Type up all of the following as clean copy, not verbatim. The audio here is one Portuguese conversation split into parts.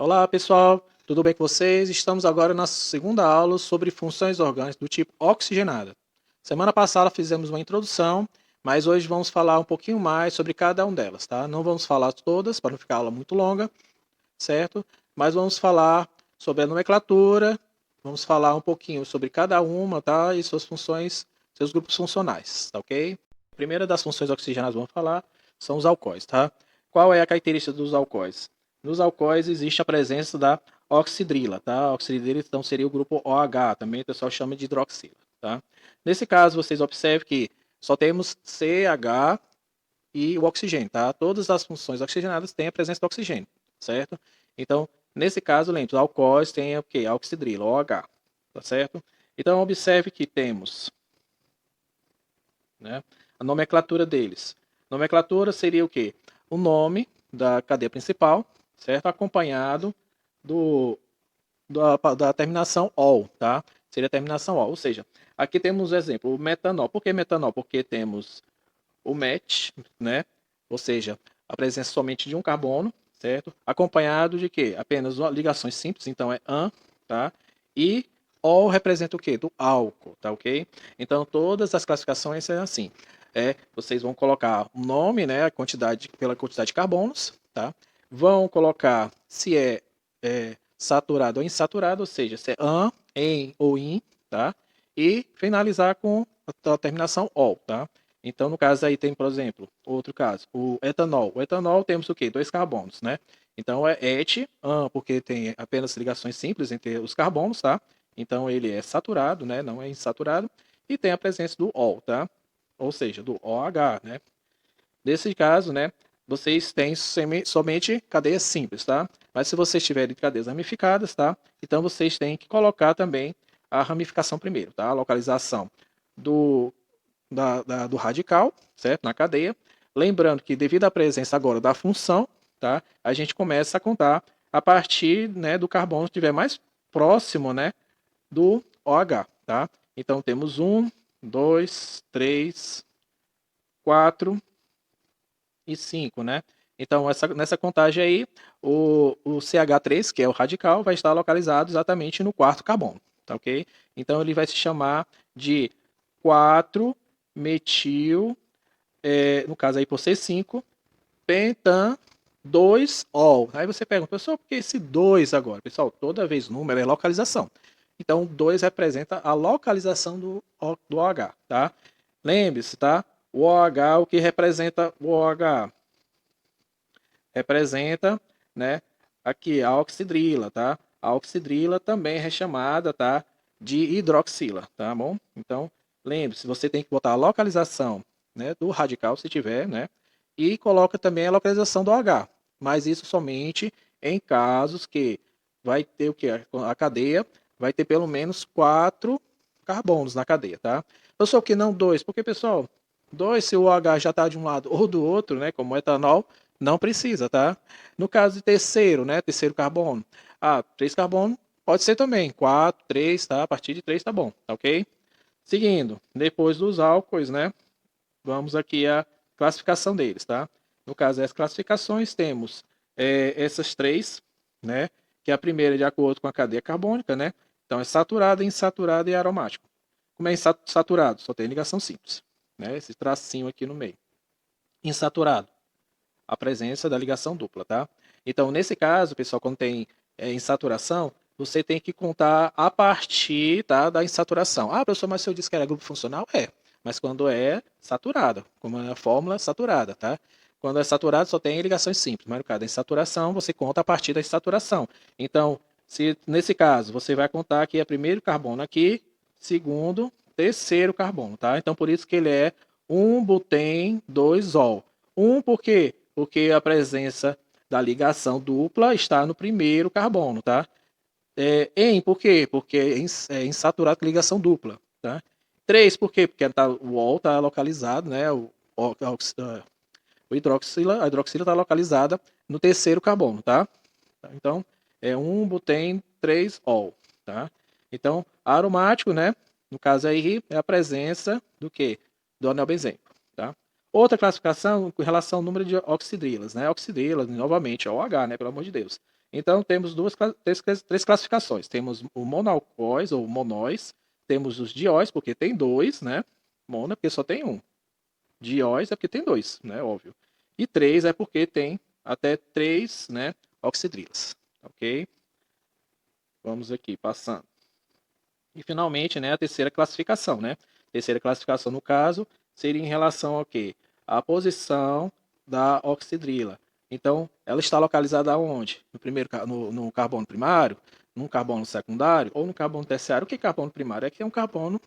Olá, pessoal, tudo bem com vocês? Estamos agora na segunda aula sobre funções orgânicas do tipo oxigenada. Semana passada fizemos uma introdução, mas hoje vamos falar um pouquinho mais sobre cada uma delas, tá? Não vamos falar todas, para não ficar a aula muito longa, certo? Mas vamos falar sobre a nomenclatura, vamos falar um pouquinho sobre cada uma, tá? E suas funções, seus grupos funcionais, tá ok? A primeira das funções oxigenadas que vamos falar são os alcoóis, tá? Qual é a característica dos alcoóis? Nos alcoóis existe a presença da oxidrila, tá? A oxidrila então seria o grupo OH, também o pessoal chama de hidroxila, tá? Nesse caso, vocês observem que só temos CH e o oxigênio, tá? Todas as funções oxigenadas têm a presença do oxigênio, certo? Então, nesse caso, lembre, os alcoóis têm o quê? A oxidrila, OH, tá certo? Então, observe que temos, né, a nomenclatura deles. Nomenclatura seria o quê? O nome da cadeia principal, certo? Acompanhado do, da terminação ol, tá? Seria a terminação ol, ou seja, aqui temos o exemplo, o metanol. Por que metanol? Porque temos o match, né? Ou seja, a presença somente de um carbono, certo? Acompanhado de quê? Apenas ligações simples, então é an, tá? E ol representa o quê? Do álcool, tá ok? Então todas as classificações são assim. Vocês vão colocar o nome, né? A quantidade pela quantidade de carbonos, tá? Vão colocar se é saturado ou insaturado, ou seja, se é an, em ou in, tá? E finalizar com a terminação ol, tá? Então, no caso aí tem, por exemplo, outro caso, o etanol. O etanol temos o quê? Dois carbonos, né? Então é et, porque tem apenas ligações simples entre os carbonos, tá? Então ele é saturado, né? Não é insaturado. E tem a presença do ol, tá? Ou seja, do OH, né? Nesse caso, né? Vocês têm somente cadeias simples, tá? Mas se vocês tiverem cadeias ramificadas, tá? Então vocês têm que colocar também a ramificação primeiro, tá? A localização do do radical, certo? Na cadeia. Lembrando que devido à presença agora da função, tá? A gente começa a contar a partir, né, do carbono que estiver mais próximo, né, do OH, tá? Então temos 1, 2, 3, 4 e 5, né? Então nessa contagem aí, o CH3, que é o radical, vai estar localizado exatamente no quarto carbono, tá ok? Então ele vai se chamar de 4 metil, no caso aí por ser 5, pentan 2-ol. Aí você pergunta, pessoal, por que esse 2 agora? Pessoal, toda vez número é localização. Então, 2 representa a localização do OH, tá? Lembre-se, tá? O OH, o que representa o OH? Representa, né, aqui a oxidrila, tá? A oxidrila também é chamada, tá, de hidroxila, tá bom? Então, lembre-se, você tem que botar a localização, né, do radical, se tiver, né, e coloca também a localização do H, mas isso somente em casos que vai ter o que? A cadeia vai ter pelo menos 4 carbonos na cadeia, tá? Pessoal, que não dois, porque, pessoal, dois, se o H já está de um lado ou do outro, né, como o etanol, não precisa, tá? No caso de terceiro, né? Terceiro carbono. Ah, 3 carbono pode ser também. 4, 3, tá? A partir de 3 tá bom, tá ok? Seguindo, depois dos álcoois, né? Vamos aqui a classificação deles, tá? No caso das classificações, temos essas três, né? Que a primeira é de acordo com a cadeia carbônica, né? Então é saturado, insaturado e aromático. Como é insaturado? Só tem ligação simples, né? Esse tracinho aqui no meio. Insaturado, a presença da ligação dupla, tá? Então, nesse caso, pessoal, quando tem insaturação, você tem que contar a partir, tá, da insaturação. Ah, professor, mas se eu disse que era grupo funcional? É, mas quando é saturada, como é a fórmula saturada, tá? Quando é saturado, só tem ligações simples, mas no caso da insaturação, você conta a partir da insaturação. Então, se nesse caso, você vai contar que é primeiro carbono aqui, segundo, terceiro carbono, tá? Então, por isso que ele é 1-butém-2-ol. Por quê? Porque a presença da ligação dupla está no primeiro carbono, tá? Por quê? Porque é insaturado com ligação dupla, tá? 3, por quê? Porque o ol está localizado, né? O hidroxila, a hidroxila está localizada no terceiro carbono, tá? Então, é 1-butém-3-ol, tá? Então, aromático, né? No caso aí, é a presença do quê? Do anel benzênico, tá? Outra classificação com relação ao número de oxidrilas, né? Oxidrilas, novamente, é OH, né? Pelo amor de Deus. Então, temos três classificações. Temos o monalcoóis ou monóis, temos os dióis, porque tem dois, né? Mono é porque só tem um. Dióis é porque tem dois, né? Óbvio. E três é porque tem até três, né? Oxidrilas, ok? Vamos aqui, passando. E, finalmente, né, a terceira classificação, né? Terceira classificação, no caso, seria em relação ao quê? A posição da oxidrila. Então, ela está localizada onde? No carbono primário, no carbono secundário ou no carbono terciário? O que é carbono primário? É que é um carbono,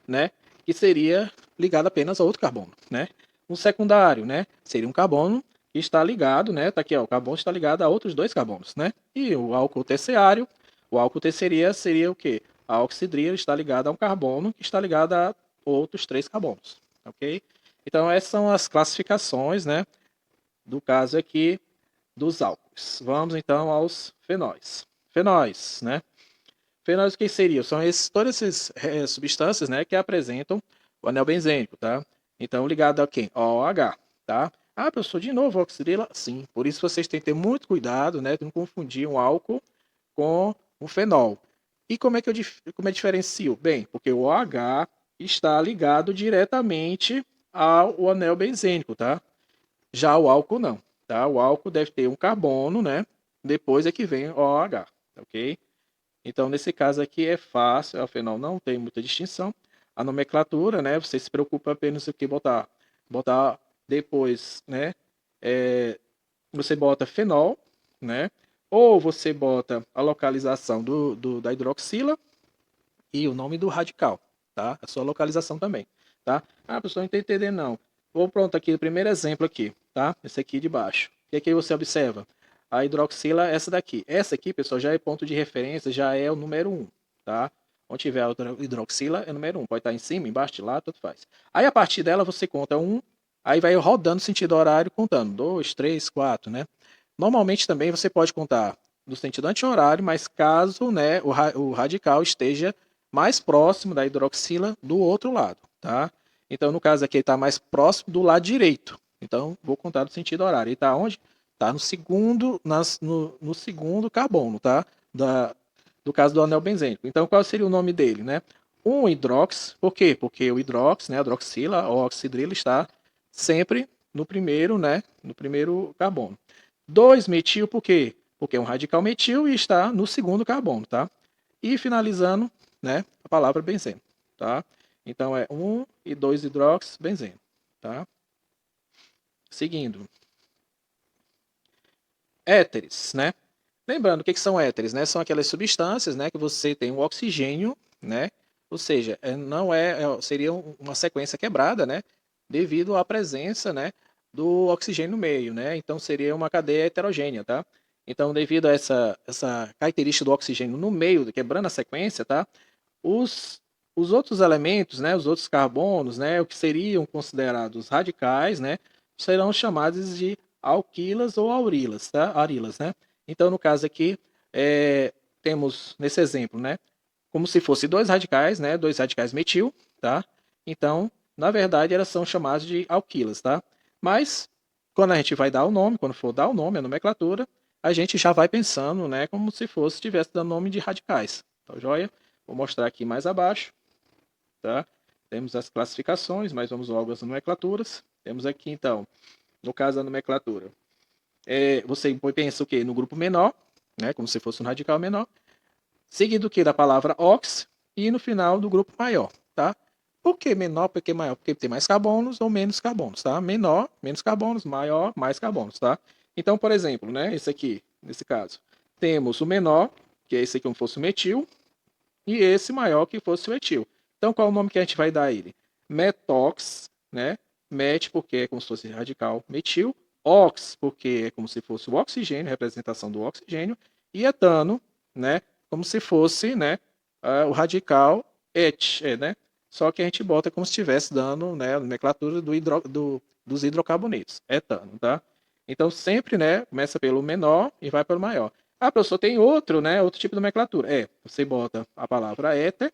né, que seria ligado apenas a outro carbono, né? Um secundário, né, seria um carbono que está ligado, né, tá aqui, ó, o carbono está ligado a outros dois carbonos, né? E o álcool terciário seria o quê? A oxidrila está ligada a um carbono que está ligado a outros três carbonos, ok? Então, essas são as classificações, né, do caso aqui dos álcools. Vamos, então, aos fenóis. Fenóis, né? Fenóis, o que seriam? São todas essas substâncias, né, que apresentam o anel benzênico, tá? Então, ligado a quem? OH, tá? Ah, professor, de novo, oxidrila? Sim. Por isso, vocês têm que ter muito cuidado, né, de não confundir um álcool com um fenol. E como é diferencio? Bem, porque o OH está ligado diretamente ao anel benzênico, tá? Já o álcool não, tá? O álcool deve ter um carbono, né? Depois é que vem o OH, ok? Então, nesse caso aqui é fácil, afinal não tem muita distinção. A nomenclatura, né? Você se preocupa apenas o que botar depois, né? Você bota fenol, né? Ou você bota a localização da hidroxila e o nome do radical, tá? A sua localização também, tá? Ah, professor, não estou entendendo não. Vou pronto aqui, o primeiro exemplo aqui, tá? Esse aqui de baixo. O que é que você observa? A hidroxila, essa daqui. Essa aqui, pessoal, já é ponto de referência, já é o número 1, tá? Onde tiver a hidroxila, é o número 1. Pode estar em cima, embaixo, de lá, tudo faz. Aí, a partir dela, você conta 1, aí vai rodando sentido horário, contando 2, 3, 4, né? Normalmente também você pode contar no sentido anti-horário, mas caso, né, o radical esteja mais próximo da hidroxila do outro lado, tá? Então, no caso aqui, ele está mais próximo do lado direito. Então, vou contar no sentido horário. Ele está onde? Está no segundo, no segundo carbono, tá? Do caso do anel benzênico. Então, qual seria o nome dele, né? Um hidrox, por quê? Porque o hidrox, né, a hidroxila ou oxidrila está sempre no primeiro, né, no primeiro carbono. 2 metil, por quê? Porque é um radical metil e está no segundo carbono, tá? E finalizando, né, a palavra benzeno, tá? Então é 1 e 2 hidrox benzeno, tá? Seguindo. Éteres, né? Lembrando, o que são éteres, né? São aquelas substâncias, né, que você tem um oxigênio, né? Ou seja, não seria uma sequência quebrada, né? Devido à presença, né, do oxigênio no meio, né? Então seria uma cadeia heterogênea, tá? Então, devido a essa característica do oxigênio no meio, quebrando a sequência, tá? Os, os outros elementos, né, os outros carbonos, né, o que seriam considerados radicais, né, serão chamados de alquilas ou aurilas, tá? Arilas, né? Então, no caso aqui, temos nesse exemplo, né, como se fosse dois radicais, né, dois radicais metil, tá? Então, na verdade, elas são chamadas de alquilas, tá? Mas quando a gente vai dar o nome, quando for dar o nome, a nomenclatura, a gente já vai pensando, né, como se fosse tivesse dando nome de radicais. Tá joia? Vou mostrar aqui mais abaixo, tá? Temos as classificações, mas vamos logo às nomenclaturas. Temos aqui, então, no caso da nomenclatura, você pensa o quê? No grupo menor, né? Como se fosse um radical menor, seguido o quê? Da palavra ox, e no final do grupo maior, tá? Por que menor, por que maior? Porque tem mais carbonos ou menos carbonos, tá? Menor, menos carbonos, maior, mais carbonos, tá? Então, por exemplo, né? Esse aqui, nesse caso, temos o menor, que é esse aqui como fosse o metil, e esse maior que fosse o etil. Então, qual é o nome que a gente vai dar a ele? Metox, né? Met, porque é como se fosse radical metil. Ox, porque é como se fosse o oxigênio, representação do oxigênio. E etano, né? Como se fosse, né? O radical et, né? Só que a gente bota como se estivesse dando, né? A nomenclatura dos hidrocarbonetos, etano, tá? Então, sempre, né? Começa pelo menor e vai pelo maior. Ah, professor, tem outro, né? Outro tipo de nomenclatura. Você bota a palavra éter,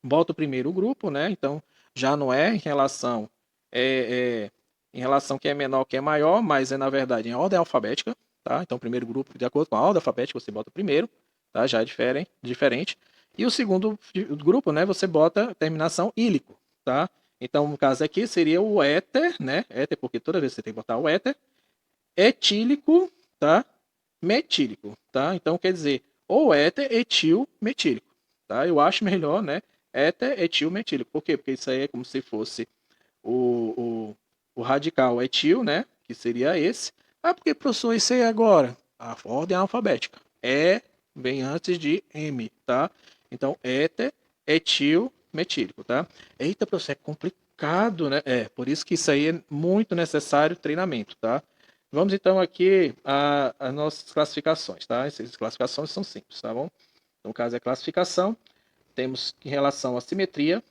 bota o primeiro grupo, né? Então, já não é em relação que é menor, que é maior, mas é, na verdade, em ordem alfabética, tá? Então, o primeiro grupo, de acordo com a ordem alfabética, você bota o primeiro, tá? Já é diferente. E o segundo grupo, né, você bota terminação ílico, tá? Então, no caso aqui, seria o éter, né? Éter, porque toda vez você tem que botar o éter. Etílico, tá? Metílico, tá? Então, quer dizer, ou éter, etil, metílico, tá? Eu acho melhor, né? Éter, etil, metílico. Por quê? Porque isso aí é como se fosse o radical etil, né? Que seria esse. Ah, porque, professor, isso aí agora? A ordem alfabética. É bem antes de M, tá? Então, éter, etil, metílico, tá? Eita, professor, é complicado, né? É, por isso que isso aí é muito necessário treinamento, tá? Vamos então aqui às nossas classificações, tá? Essas classificações são simples, tá bom? No caso é classificação, temos em relação à simetria,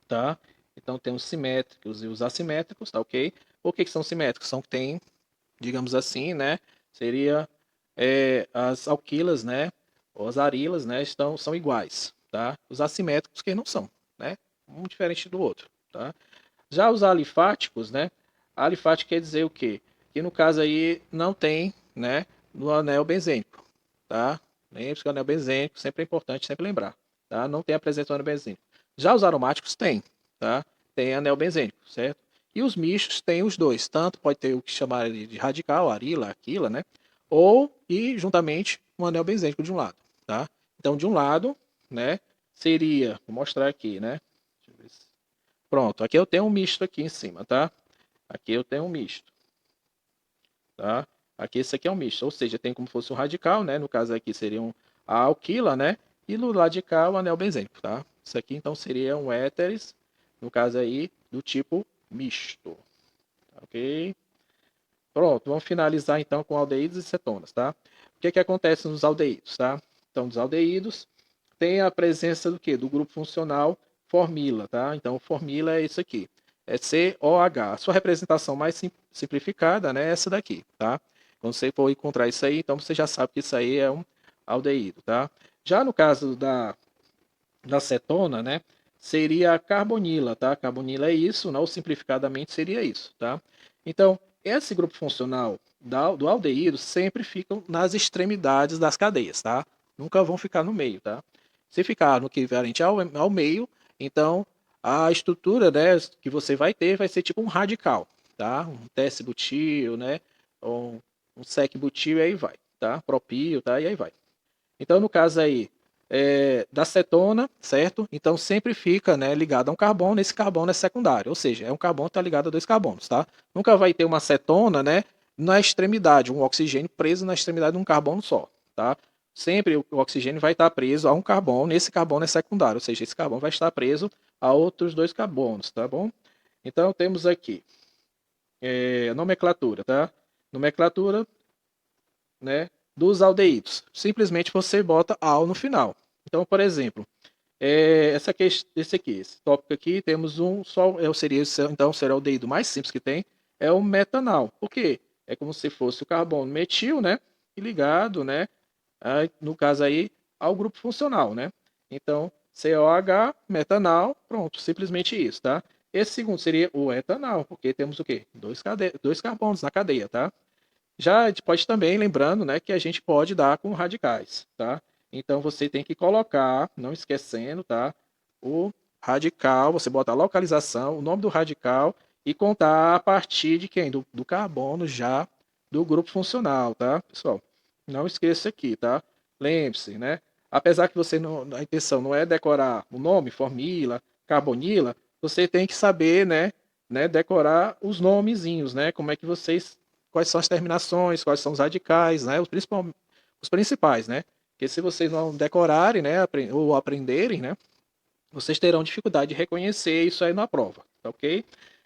tá? Então temos simétricos e os assimétricos, tá ok? Por que são simétricos? São que tem, digamos assim, né? Seria as alquilas, né? Ou as arilas, né? São iguais, tá? Os assimétricos que não são, né? Um diferente do outro, tá? Já os alifáticos, né? Alifático quer dizer o quê? Que no caso aí não tem, né? No anel benzênico, tá? Lembre-se que o anel benzênico sempre é importante, sempre lembrar, tá? Não tem a presença do anel benzênico. Já os aromáticos tem, tá? Tem anel benzênico, certo? E os mistos tem os dois, tanto pode ter o que chamar de radical, arila, aquila, né? Ou e juntamente um anel benzênico de um lado, tá? Então de um lado, né? Seria, vou mostrar aqui, né? Deixa eu ver se... Pronto, aqui eu tenho um misto aqui em cima, tá? Aqui eu tenho um misto, tá? Aqui esse aqui é um misto, ou seja, tem como fosse um radical, né? No caso aqui seria a alquila, né? E no lado de cá o anel benzênico, tá? Isso aqui então seria um éteres, no caso aí do tipo misto, tá? Ok? Pronto, vamos finalizar então com aldeídos e cetonas, tá? O que que acontece nos aldeídos, tá? Então, dos aldeídos tem a presença do que? Do grupo funcional formila, tá? Então, formila é isso aqui, é COH. A sua representação mais simplificada, né, é essa daqui, tá? Quando você for encontrar isso aí, então você já sabe que isso aí é um aldeído, tá? Já no caso da cetona, né, seria a carbonila, tá? Carbonila é isso, não simplificadamente seria isso, tá? Então, esse grupo funcional do aldeído sempre ficam nas extremidades das cadeias, tá? Nunca vão ficar no meio, tá? Se ficar no equivalente ao meio, então a estrutura, né, que você vai ter vai ser tipo um radical, tá? Um tese-butil, né? Ou um sec-butil e aí vai, tá? Propio, tá? E aí vai. Então, no caso aí da cetona, certo? Então sempre fica, né, ligado a um carbono, esse carbono é secundário, ou seja, é um carbono que está ligado a dois carbonos, tá? Nunca vai ter uma cetona, né, na extremidade, um oxigênio preso na extremidade de um carbono só, tá? Sempre o oxigênio vai estar preso a um carbono, esse carbono é secundário, ou seja, esse carbono vai estar preso a outros dois carbonos, tá bom? Então temos aqui nomenclatura, tá? Nomenclatura, né, dos aldeídos. Simplesmente você bota al no final. Então, por exemplo, esse tópico aqui, temos um só, então seria o aldeído mais simples que tem, é o metanal. Por quê? É como se fosse o carbono metil, né, e ligado, né, no caso aí, ao grupo funcional, né. Então, COH, metanal, pronto, simplesmente isso, tá? Esse segundo seria o etanal, porque temos o quê? Dois carbonos na cadeia, tá? Já a gente pode também, lembrando, né, que a gente pode dar com radicais, tá? Então você tem que colocar, não esquecendo, tá? O radical, você bota a localização, o nome do radical e contar a partir de quem? Do carbono já do grupo funcional, tá, pessoal? Não esqueça aqui, tá? Lembre-se, né? Apesar que você não, a intenção não é decorar o nome, formila, carbonila, você tem que saber, né, decorar os nomezinhos, né? Como é que vocês quais são as terminações, quais são os radicais, né? Os principais, né? Porque se vocês não decorarem, né, ou aprenderem, né, vocês terão dificuldade de reconhecer isso aí na prova, tá ok?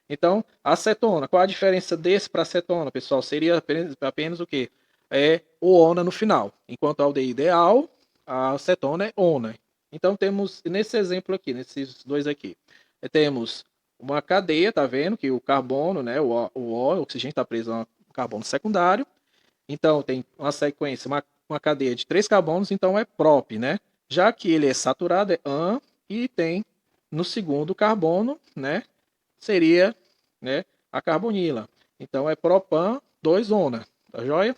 Então, acetona, qual a diferença desse para acetona, pessoal? Seria apenas o quê? É o ona no final. Enquanto a aldeído é al, a acetona é ona. Então, temos, nesse exemplo aqui, nesses dois aqui, temos uma cadeia, tá vendo? Que o carbono, né, o oxigênio está preso a um carbono secundário. Então, tem uma sequência, uma cadeia de três carbonos, então é prop, né? Já que ele é saturado, é an, e tem no segundo carbono, né? Seria, né, a carbonila. Então é propan 2 ona, tá joia?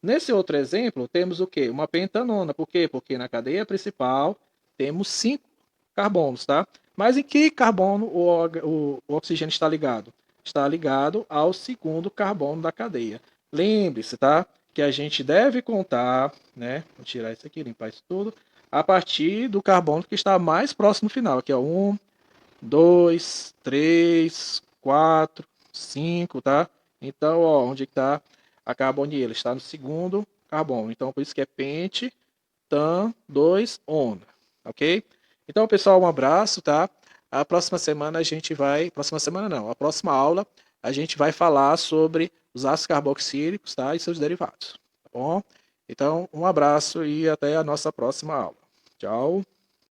Nesse outro exemplo, temos o quê? Uma pentanona. Por quê? Porque na cadeia principal temos 5 carbonos, tá? Mas em que carbono o oxigênio está ligado? Está ligado ao segundo carbono da cadeia. Lembre-se, tá? Que a gente deve contar, né? Vou tirar isso aqui, limpar isso tudo, a partir do carbono que está mais próximo do final, que é 1, 2, 3, 4, 5, tá? Então, ó, onde está a carbonia? Ele está no segundo carbono. Então, por isso que é pente, tan, 2, on, ok? Então, pessoal, um abraço, tá? A próxima semana a gente vai... Próxima semana não, a próxima aula a gente vai falar sobre os ácidos carboxílicos, tá? E seus derivados, tá bom? Então, um abraço e até a nossa próxima aula. Tchau!